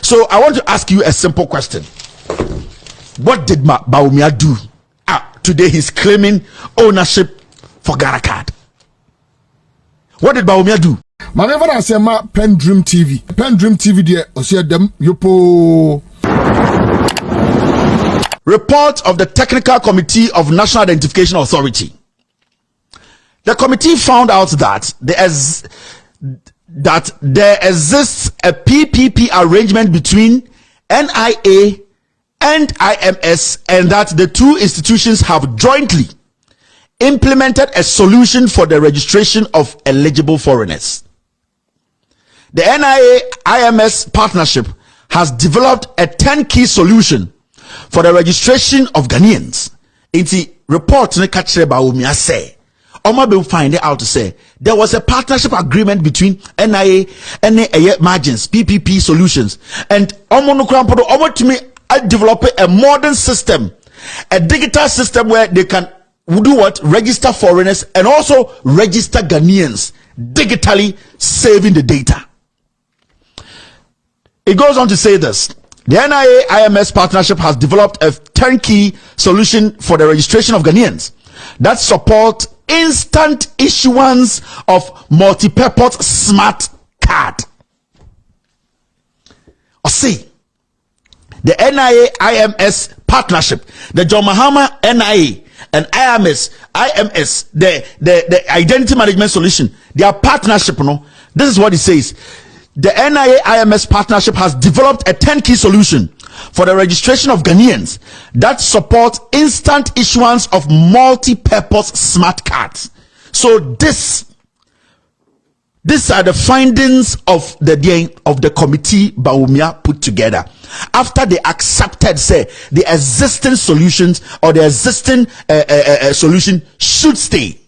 So I want to ask you a simple question. What did Bawumia do? Today he's claiming ownership for Ghana Card. What did Bawumia do? My never I say ma PENDREAM TV. PENDREAM TV there osia dem yopo. Report of the Technical Committee of National Identification Authority. The committee found out that there exists a PPP arrangement between NIA and IMS, and that the two institutions have jointly implemented a solution for the registration of eligible foreigners. The NIA IMS partnership has developed a 10-key solution for the registration of Ghanaians. In the report, Bawumia say, Oma will find it out to say there was a partnership agreement between NIA and margins, PPP solutions, and Omo to me develop a modern system, a digital system where they can do what? Register foreigners and also register Ghanaians digitally, saving the data. It goes on to say this. The NIA IMS partnership has developed a turnkey solution for the registration of Ghanaians that support instant issuance of multi-purpose smart card. Or see, the NIA IMS partnership, the John Mahama NIA and IMS, the identity management solution, their partnership, this is what it says. The NIA IMS partnership has developed a 10-key solution for the registration of Ghanaians that support instant issuance of multi-purpose smart cards. So these are the findings of the committee Bawumia put together after they accepted, say, the existing solutions or the existing solution should stay.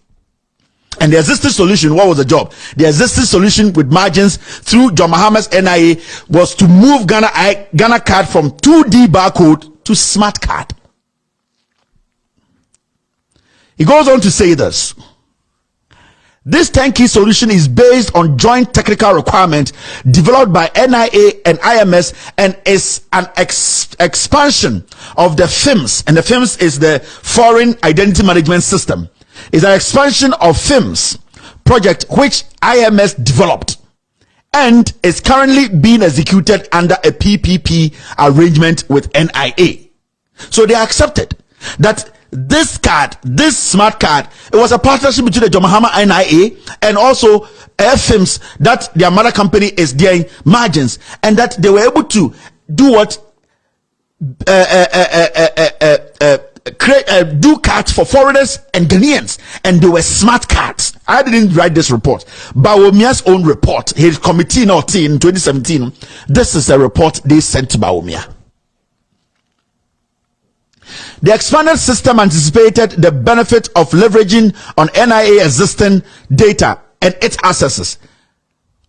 And the existing solution, what was the job? The existing solution with margins through John Mahama's NIA was to move Ghana Card from 2D barcode to smart card. He goes on to say this. This 10-key solution is based on joint technical requirement developed by NIA and IMS and is an expansion of the FIMS. And the FIMS is the Foreign Identity Management System. Is an expansion of FIMS project which IMS developed and is currently being executed under a PPP arrangement with NIA. So they accepted that this card, this smart card, it was a partnership between the John Mahama NIA and also FIMS that their mother company is doing margins, and that they were able to do what? Do cards for foreigners and Ghanaians, and they were smart cards. I didn't write this report. Bawumia's own report, his committee in 2017. This is a report they sent to Bawumia. The expanded system anticipated the benefit of leveraging on NIA existing data and its assets.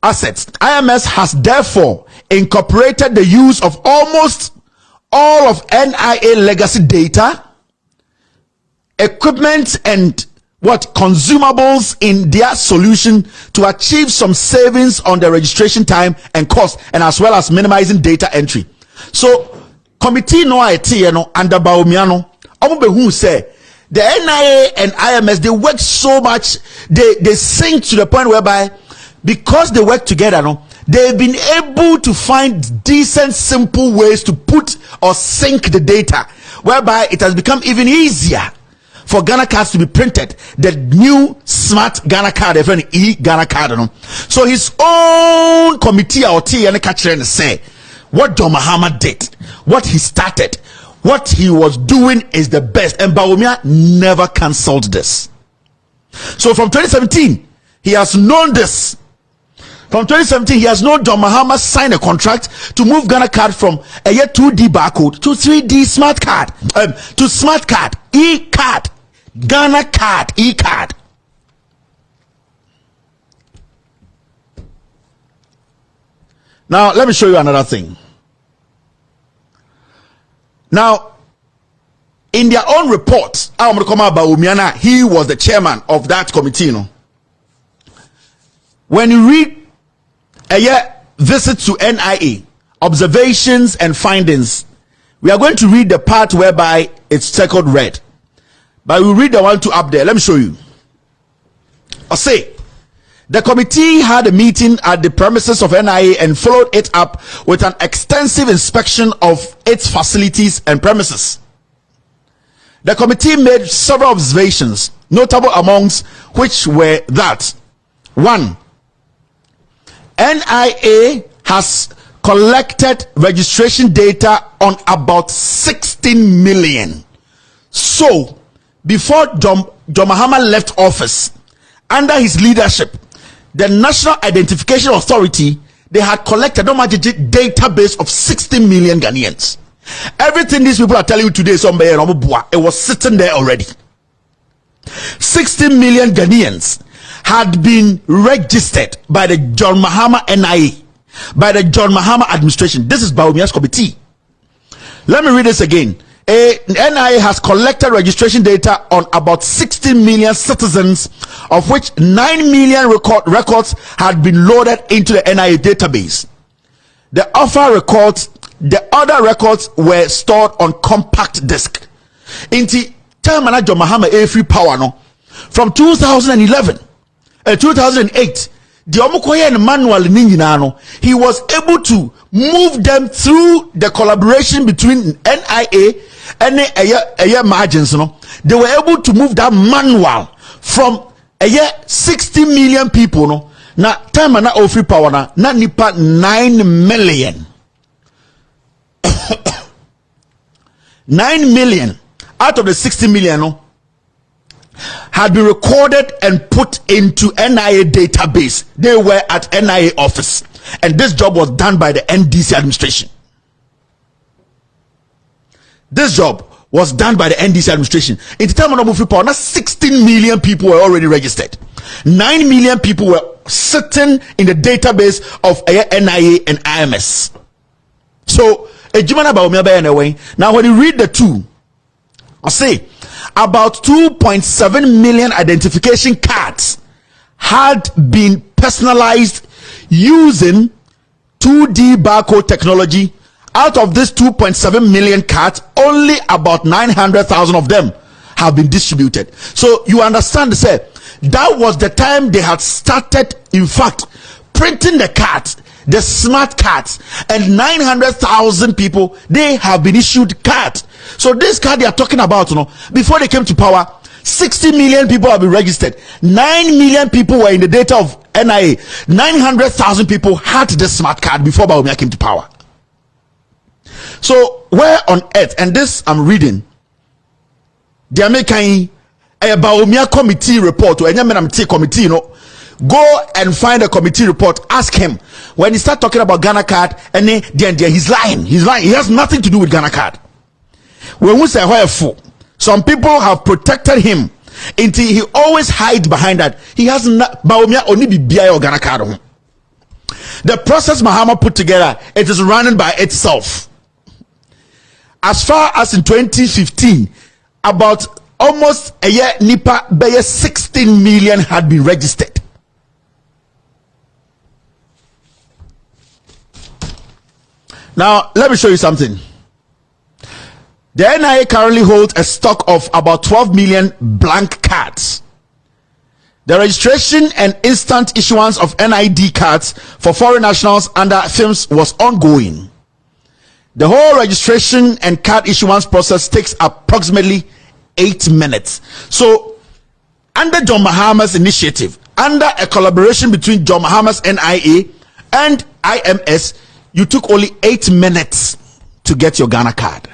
IMS has therefore incorporated the use of almost all of NIA legacy data, equipment and consumables in their solution to achieve some savings on the registration time and cost, and as well as minimizing data entry. So committee under Bawumia who say the NIA and IMS, they work so much, they sync to the point whereby because they work together they've been able to find decent simple ways to put or sync the data, whereby it has become even easier for Ghana cards to be printed, the new smart Ghana card, Ghana card. So his own committee and say what John Mahama did, what he started, what he was doing is the best, and Bawumia never cancelled this. So from 2017 he has known this. From 2017 he has known John Mahama sign a contract to move Ghana card from a 2D barcode to 3D smart card, to smart card, e-card, Ghana card, e-card. Now let me show you another thing. Now, in their own report, Bawumia, he was the chairman of that committee. When you read a visit to NIA, observations and findings. We are going to read the part whereby it's circled red, but we'll read the one to up there. Let me show you. I say the committee had a meeting at the premises of NIA and followed it up with an extensive inspection of its facilities and premises. The committee made several observations, notable amongst which were that 1. NIA has collected registration data on about 16 million. So, before John Mahama left office, under his leadership, the National Identification Authority, they had collected a database of 60 million Ghanaians. Everything these people are telling you today, it was sitting there already. 60 million Ghanaians had been registered by the John Mahama NIA, by the John Mahama administration. This is Bawumia's committee. Let me read this again. NIA has collected registration data on about 60 million citizens, of which 9 million records had been loaded into the NIA database. The other records were stored on compact disc. Inti time John Mahama free power no from 2011 2008 the omukoye manual no, he was able to move them through the collaboration between NIA and a margins no. They were able to move that manual from 60 million people no. Na time na free power na nipa 9 million 9 million out of the 60 million no, had been recorded and put into NIA database. They were at NIA office, and this job was done by the NDC administration. This job was done by the NDC administration. In the time of free power, 16 million people were already registered. 9 million people were sitting in the database of NIA and IMS. So, now when you read the two, I say about 2.7 million identification cards had been personalized using 2D barcode technology. Out of this 2.7 million cards, only about 900,000 of them have been distributed. So you understand, say that was the time they had started, in fact, printing the cards, the smart cards, and 900,000 people, they have been issued cards. So this card they are talking about, before they came to power, 60 million people have been registered. 9 million people were in the data of NIA. 900,000 people had the smart card before Bawumia came to power. So where on earth, and this I'm reading, they are making a Bawumia committee report, or a committee, go and find a committee report, ask him. When he start talking about Ghana card, and then he's lying. He has nothing to do with Ghana card. When we say some people have protected him until he always hides behind that. He has not Bawumia only be BI or Ghana card. The process Mahama put together, it is running by itself. As far as in 2015, about almost a year nipa 16 million had been registered. Now let me show you something. The NIA currently holds a stock of about 12 million blank cards. The registration and instant issuance of NID cards for foreign nationals under films was ongoing. The whole registration and card issuance process takes approximately 8 minutes. So, under John Mahama's initiative, under a collaboration between John Mahama's NIA and IMS, you took only 8 minutes to get your Ghana card.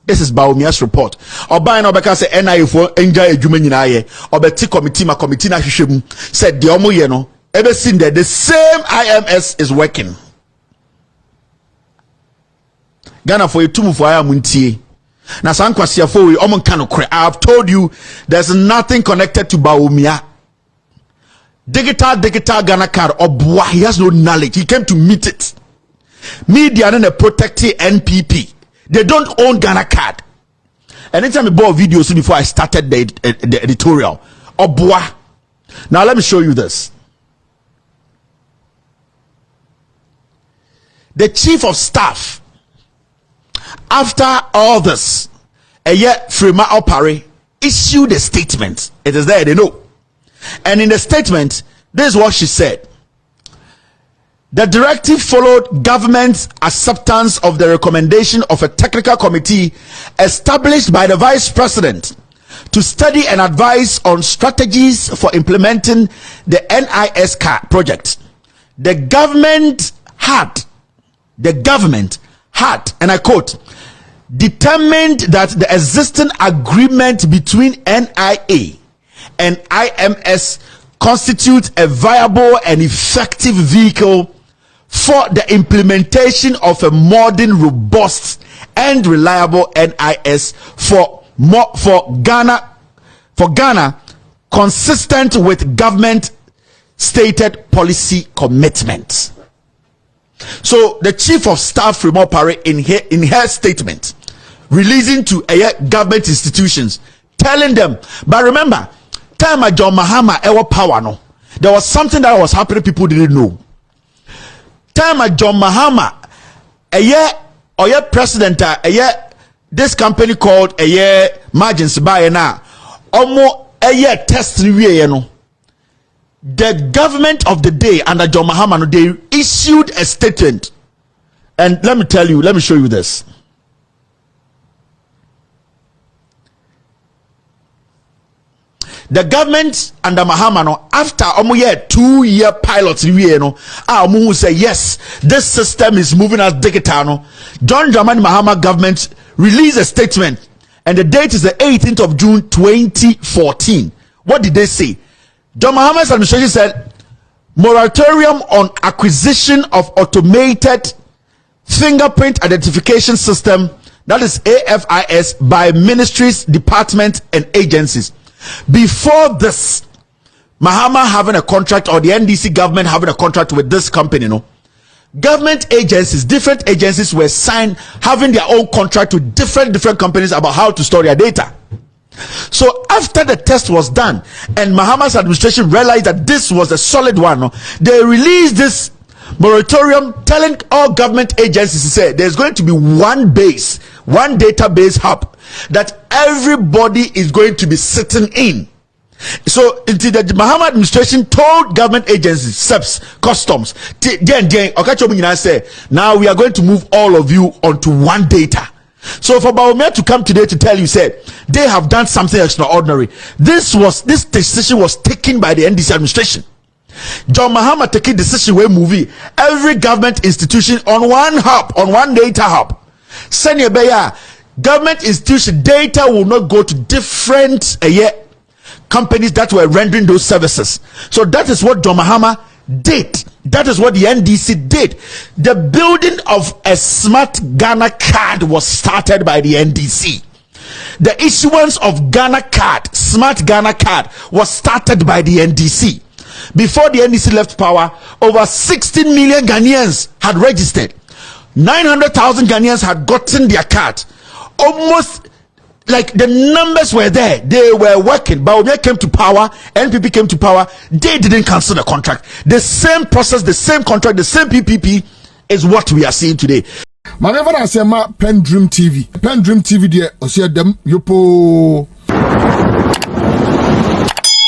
This is Bawumia's report. Oba na obeka say NIA for enjoy adwuma nyina ye. Obeti committee na hwehwem said the omo ye no ebe seen that the same IMS is working. Ghana for etumu for ayamuntie. Na sankwase for we omo nka no kore. I have told you there's nothing connected to Bawumia. Digital Ghana card obwa, he has no knowledge. He came to meet it. Media and a protecting NPP. They don't own Ghana card. Anytime I bought videos before I started the editorial. Obwa. Now let me show you this. the chief of staff, after all this, Frima Opare issued a statement. It is there, they know. And in the statement, this is what she said. The directive followed government's acceptance of the recommendation of a technical committee established by the vice president to study and advise on strategies for implementing the NIS project. The government had, and I quote, determined that the existing agreement between NIA and IMS constitutes a viable and effective vehicle for the implementation of a modern, robust, and reliable NIS for Ghana, consistent with government stated policy commitments. So the chief of staff Fremopare in her statement releasing to government institutions, telling them, but remember, time John Mahama ever power no, there was something that was happening people didn't know. Time John Mahama president this company called margins buy now test no. The government of the day under John Mahama, they issued a statement, and let me show you this. The government under Mahama, after almost 2-year pilot review, who say yes, this system is moving as digital. John Dramani Mahama government released a statement, and the date is the 18th of June 2014. What did they say? John Mahama's administration said moratorium on acquisition of automated fingerprint identification system, that is AFIS, by ministries, departments, and agencies. Before this, Mahama having a contract, or the NDC government having a contract with this company, government agencies, different agencies were signed, having their own contract with different companies about how to store their data. So after the test was done and Mahama's administration realized that this was a solid one, they released this moratorium telling all government agencies to say there's going to be one database hub that everybody is going to be sitting in. So until the Mahama administration told government agencies, SEPs, customs, now we are going to move all of you onto one data. So for Bawumia to come today to tell you, say they have done something extraordinary. This decision was taken by the NDC administration. John Mahama taking decision where movie every government institution on one hub, on one data hub. Senior Beya, government institution data will not go to different companies that were rendering those services. So that is what John Mahama did. That is what the NDC did. The building of a smart Ghana card was started by the NDC. The issuance of Ghana card, smart Ghana card, was started by the NDC. Before the NDC left power, over 16 million Ghanaians had registered. 900,000 Ghanaians had gotten their card. Almost like the numbers were there, they were working. Bawumia came to power, NPP came to power, they didn't cancel the contract. The same process, the same contract, the same PPP is what we are seeing today. My never say PENDREAM TV. PENDREAM TV there, them yopo.